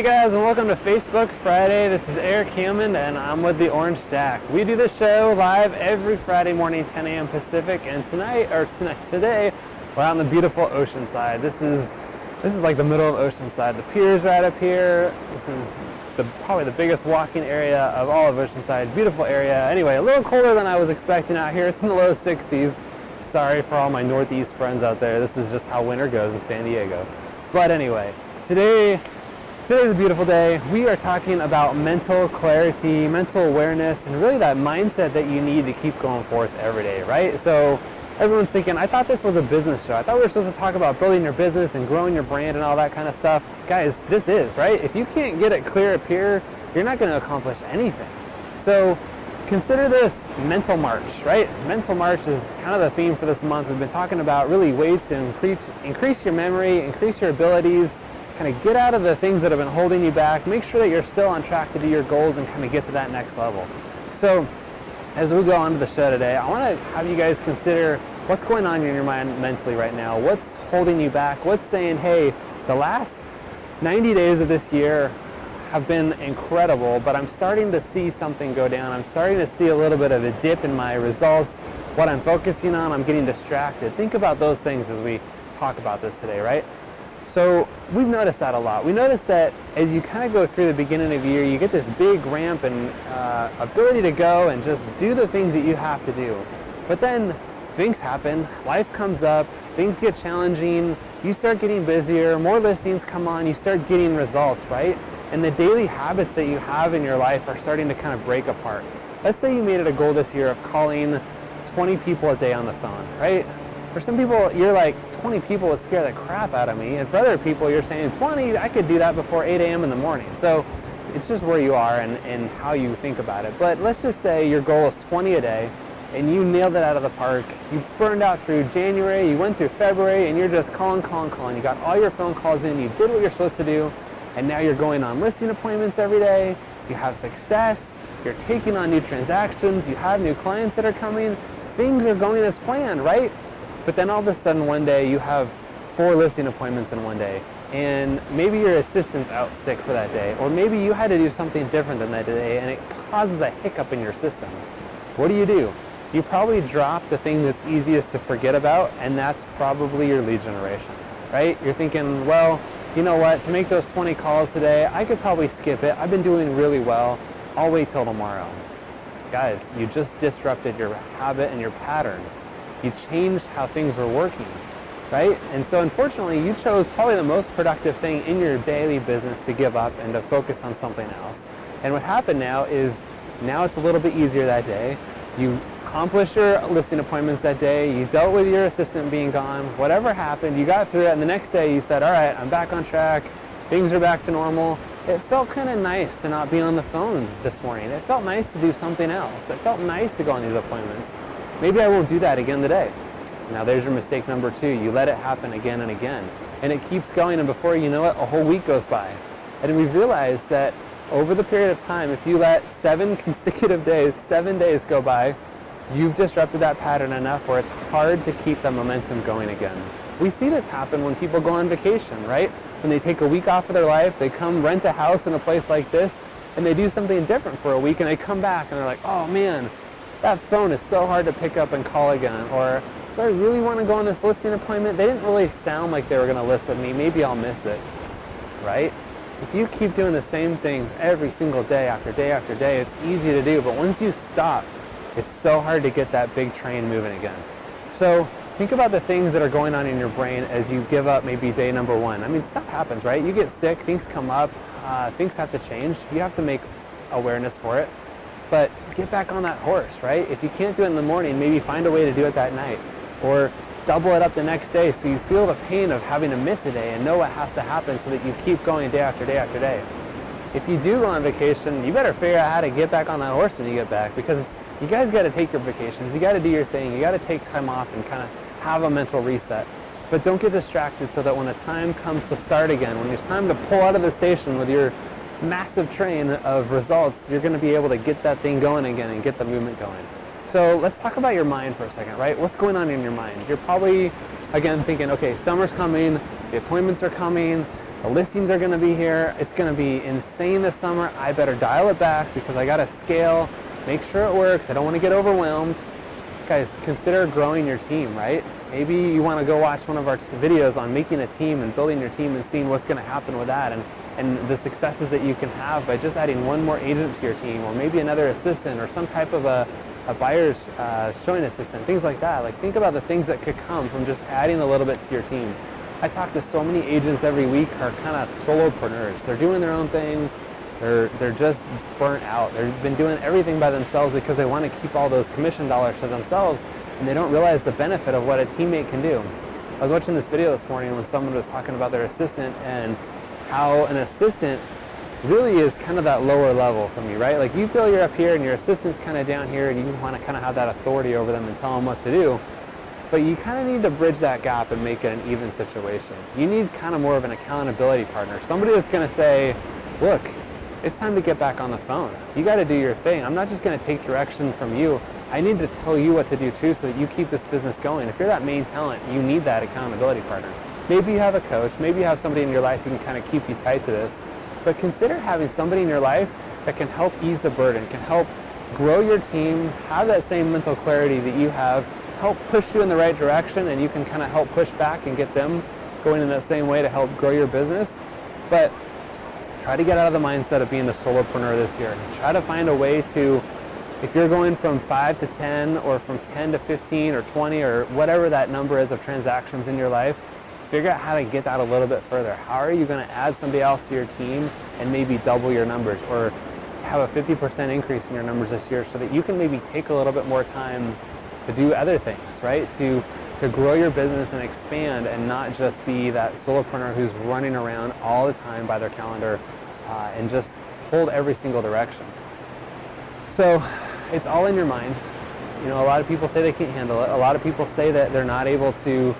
guys, and welcome to Facebook Friday. This is Eric Hammond, and I'm with the Orange Stack. We do this show live every Friday morning, 10 a.m. Pacific, and today, we're out on the beautiful Oceanside. This is like the middle of Oceanside. The pier's right up here. This is probably the biggest walking area of all of Oceanside. Beautiful area. Anyway, a little colder than I was expecting out here. It's in the low 60s. Sorry for all my Northeast friends out there. This is just how winter goes in San Diego. But anyway, today's a beautiful day. We are talking about mental clarity, mental awareness, and really that mindset that you need to keep going forth every day, right? So everyone's thinking, I thought this was a business show. I thought we were supposed to talk about building your business and growing your brand and all that kind of stuff. Guys, this is, right? If you can't get it clear up here, you're not going to accomplish anything. So consider this mental march, right? Mental march is kind of the theme for this month. We've been talking about really ways to increase your memory, increase your abilities, kind of get out of the things that have been holding you back, make sure that you're still on track to do your goals and kind of get to that next level. So as we go on to the show today, I want to have you guys consider what's going on in your mind mentally right now. What's holding you back? What's saying, hey, the last 90 days of this year have been incredible, but I'm starting to see something go down. I'm starting to see a little bit of a dip in my results. What I'm focusing on, I'm getting distracted. Think about those things as we talk about this today, right? So we've noticed that a lot. We noticed that as you kind of go through the beginning of the year, you get this big ramp and ability to go and just do the things that you have to do. But then things happen, life comes up, things get challenging, you start getting busier, more listings come on, you start getting results, right? And the daily habits that you have in your life are starting to kind of break apart. Let's say you made it a goal this year of calling 20 people a day on the phone, right? For some people, you're like, 20 people would scare the crap out of me. And for other people, you're saying 20, I could do that before 8 a.m. in the morning. So it's just where you are and how you think about it. But let's just say your goal is 20 a day and you nailed it out of the park. You burned out through January, you went through February, and you're just calling. You got all your phone calls in, you did what you're supposed to do, and now you're going on listing appointments every day, you have success, you're taking on new transactions, you have new clients that are coming, things are going as planned, right? But then all of a sudden one day you have 4 listing appointments in one day, and maybe your assistant's out sick for that day, or maybe you had to do something different than that day and it causes a hiccup in your system. What do? You probably drop the thing that's easiest to forget about, and that's probably your lead generation, right? You're thinking, well, you know what, to make those 20 calls today, I could probably skip it. I've been doing really well. I'll wait till tomorrow. Guys, you just disrupted your habit and your pattern. You changed how things were working, right? And so unfortunately, you chose probably the most productive thing in your daily business to give up and to focus on something else. And what happened now is, now it's a little bit easier that day. You accomplished your listing appointments that day, you dealt with your assistant being gone, whatever happened, you got through that, and the next day you said, all right, I'm back on track, things are back to normal. It felt kind of nice to not be on the phone this morning. It felt nice to do something else. It felt nice to go on these appointments. Maybe I won't do that again today. Now there's your mistake number 2. You let it happen again and again. And it keeps going, and before you know it, a whole week goes by. And we've realized that over the period of time, if you let 7 consecutive days, 7 days go by, you've disrupted that pattern enough where it's hard to keep the momentum going again. We see this happen when people go on vacation, right? When they take a week off of their life, they come rent a house in a place like this, and they do something different for a week, and they come back and they're like, oh man, that phone is so hard to pick up and call again. Or, so I really want to go on this listing appointment. They didn't really sound like they were going to list with me. Maybe I'll miss it, right? If you keep doing the same things every single day after day after day, it's easy to do. But once you stop, it's so hard to get that big train moving again. So think about the things that are going on in your brain as you give up maybe day number 1. I mean, stuff happens, right? You get sick, things come up, things have to change. You have to make awareness for it. But get back on that horse, right? If you can't do it in the morning, maybe find a way to do it that night. Or double it up the next day so you feel the pain of having to miss a day and know what has to happen so that you keep going day after day after day. If you do go on vacation, you better figure out how to get back on that horse when you get back, because you guys got to take your vacations, you got to do your thing, you got to take time off and kind of have a mental reset. But don't get distracted so that when the time comes to start again, when it's time to pull out of the station with your massive train of results, you're going to be able to get that thing going again and get the movement going. So let's talk about your mind for a second, right? What's going on in your mind? You're probably, again, thinking, okay, summer's coming, the appointments are coming, The listings are going to be here. It's going to be insane this summer. I better dial it back because I got to scale, make sure it works. I don't want to get overwhelmed. Guys, consider growing your team, right? Maybe you want to go watch one of our videos on making a team and building your team and seeing what's going to happen with that, and the successes that you can have by just adding one more agent to your team, or maybe another assistant, or some type of a buyer's showing assistant, things like that. Like, think about the things that could come from just adding a little bit to your team. I talk to so many agents every week who are kind of solopreneurs. They're doing their own thing. They're just burnt out. They've been doing everything by themselves because they want to keep all those commission dollars to themselves, and they don't realize the benefit of what a teammate can do. I was watching this video this morning when someone was talking about their assistant and how an assistant really is kind of that lower level for me, right? Like, you feel you're up here and your assistant's kind of down here, and you want to kind of have that authority over them and tell them what to do. But you kind of need to bridge that gap and make it an even situation. You need kind of more of an accountability partner. Somebody that's going to say, look, it's time to get back on the phone. You got to do your thing. I'm not just going to take direction from you. I need to tell you what to do too, so that you keep this business going. If you're that main talent, you need that accountability partner. Maybe you have a coach. Maybe you have somebody in your life who can kind of keep you tight to this. But consider having somebody in your life that can help ease the burden, can help grow your team, have that same mental clarity that you have, help push you in the right direction, and you can kind of help push back and get them going in that same way to help grow your business. But try to get out of the mindset of being the solopreneur this year. Try to find a way to, if you're going from 5 to 10 or from 10 to 15 or 20 or whatever that number is of transactions in your life, figure out how to get that a little bit further. How are you going to add somebody else to your team and maybe double your numbers, or have a 50% increase in your numbers this year, so that you can maybe take a little bit more time to do other things, right? To grow your business and expand, and not just be that solopreneur who's running around all the time by their calendar and just pulled every single direction. So it's all in your mind. You know, a lot of people say they can't handle it. A lot of people say that they're not able to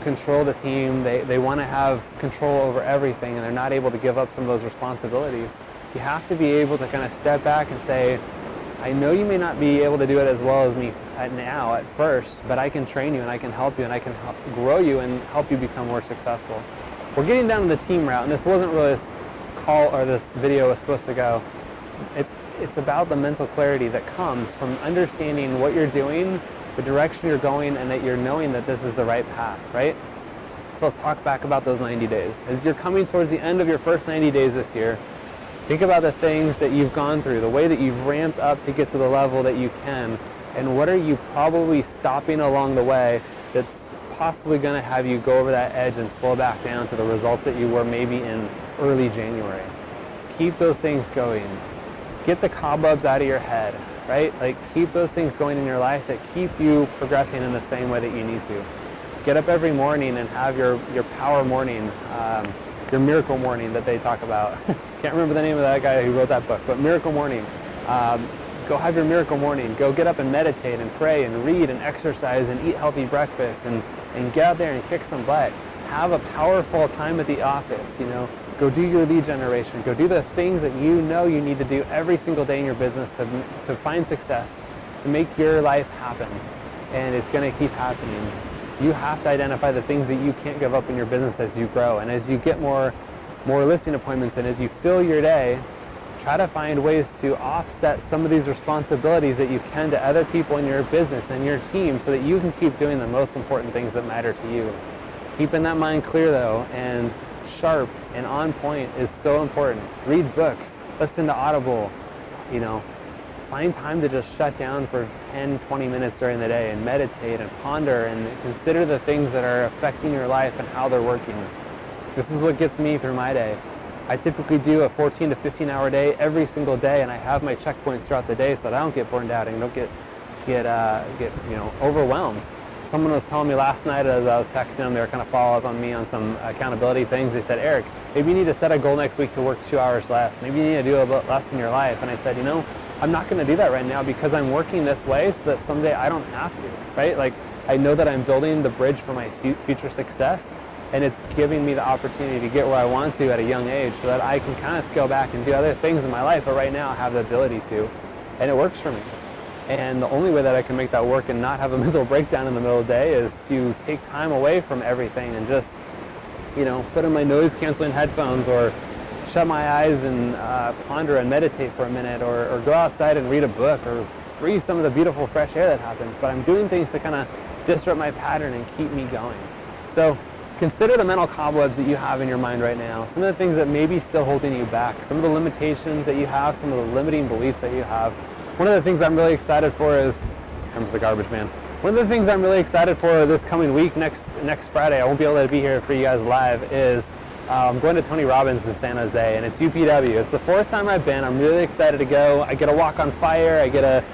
control the team. They want to have control over everything, and they're not able to give up some of those responsibilities. You have to be able to kind of step back and say, I know you may not be able to do it as well as me at first, but I can train you, and I can help you, and I can help grow you and help you become more successful. We're getting down to the team route, and this wasn't really this call, or this video was supposed to go. It's about the mental clarity that comes from understanding what you're doing, the direction you're going, and that you're knowing that this is the right path, right? So let's talk back about those 90 days. As you're coming towards the end of your first 90 days this year, think about the things that you've gone through, the way that you've ramped up to get to the level that you can, and what are you probably stopping along the way that's possibly going to have you go over that edge and slow back down to the results that you were maybe in early January. Keep those things going. Get the cobwebs out of your head, right? Like, keep those things going in your life that keep you progressing in the same way that you need to. Get up every morning and have your power morning, your miracle morning that they talk about. Can't remember the name of that guy who wrote that book, but miracle morning. Go have your miracle morning. Go get up and meditate and pray and read and exercise and eat healthy breakfast and get out there and kick some butt. Have a powerful time at the office, you know. Go do your lead generation. Go do the things that you know you need to do every single day in your business to find success, to make your life happen. And it's going to keep happening. You have to identify the things that you can't give up in your business as you grow. And as you get more listing appointments and as you fill your day, try to find ways to offset some of these responsibilities that you can to other people in your business and your team, so that you can keep doing the most important things that matter to you. Keeping that mind clear, though, and sharp and on point is so important. Read books, listen to Audible, you know, find time to just shut down for 10, 20 minutes during the day and meditate and ponder and consider the things that are affecting your life and how they're working. This is what gets me through my day. I typically do a 14 to 15 hour day every single day, and I have my checkpoints throughout the day so that I don't get burned out and don't get overwhelmed. Someone was telling me last night as I was texting them, they were kind of follow up on me on some accountability things. They said, Eric, maybe you need to set a goal next week to work 2 hours less. Maybe you need to do a bit less in your life. And I said, you know, I'm not going to do that right now because I'm working this way so that someday I don't have to, right? Like, I know that I'm building the bridge for my future success, and it's giving me the opportunity to get where I want to at a young age so that I can kind of scale back and do other things in my life, but right now I have the ability to, and it works for me. And the only way that I can make that work and not have a mental breakdown in the middle of the day is to take time away from everything and just put in my noise canceling headphones, or shut my eyes and ponder and meditate for a minute, or go outside and read a book, or breathe some of the beautiful fresh air that happens. But I'm doing things to kind of disrupt my pattern and keep me going. So consider the mental cobwebs that you have in your mind right now, some of the things that may be still holding you back, some of the limitations that you have, some of the limiting beliefs that you have. One of the things I'm really excited for is, here comes the garbage man. One of the things I'm really excited for this coming week, next Friday, I won't be able to be here for you guys live, is I'm going to Tony Robbins in San Jose, and it's UPW. It's the 4th time I've been. I'm really excited to go. I get to walk on fire. I get to,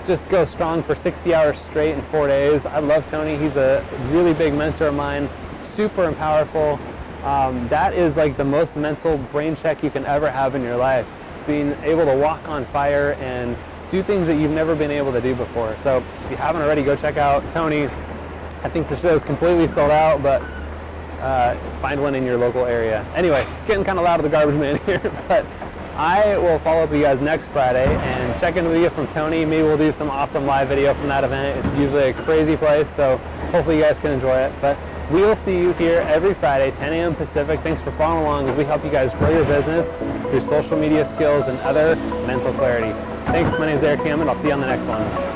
just go strong for 60 hours straight in 4 days. I love Tony. He's a really big mentor of mine, super and powerful. That is like the most mental brain check you can ever have in your life, being able to walk on fire and do things that you've never been able to do before. So if you haven't already, go check out Tony. I think the show is completely sold out, but find one in your local area. Anyway, it's getting kind of loud of the garbage man here, but I will follow up with you guys next Friday and check in with you from Tony. Maybe we'll do some awesome live video from that event. It's usually a crazy place, so hopefully you guys can enjoy it. But we will see you here every Friday, 10 a.m. Pacific. Thanks for following along as we help you guys grow your business through social media skills and other mental clarity. Thanks, my name is Eric Hammond. I'll see you on the next one.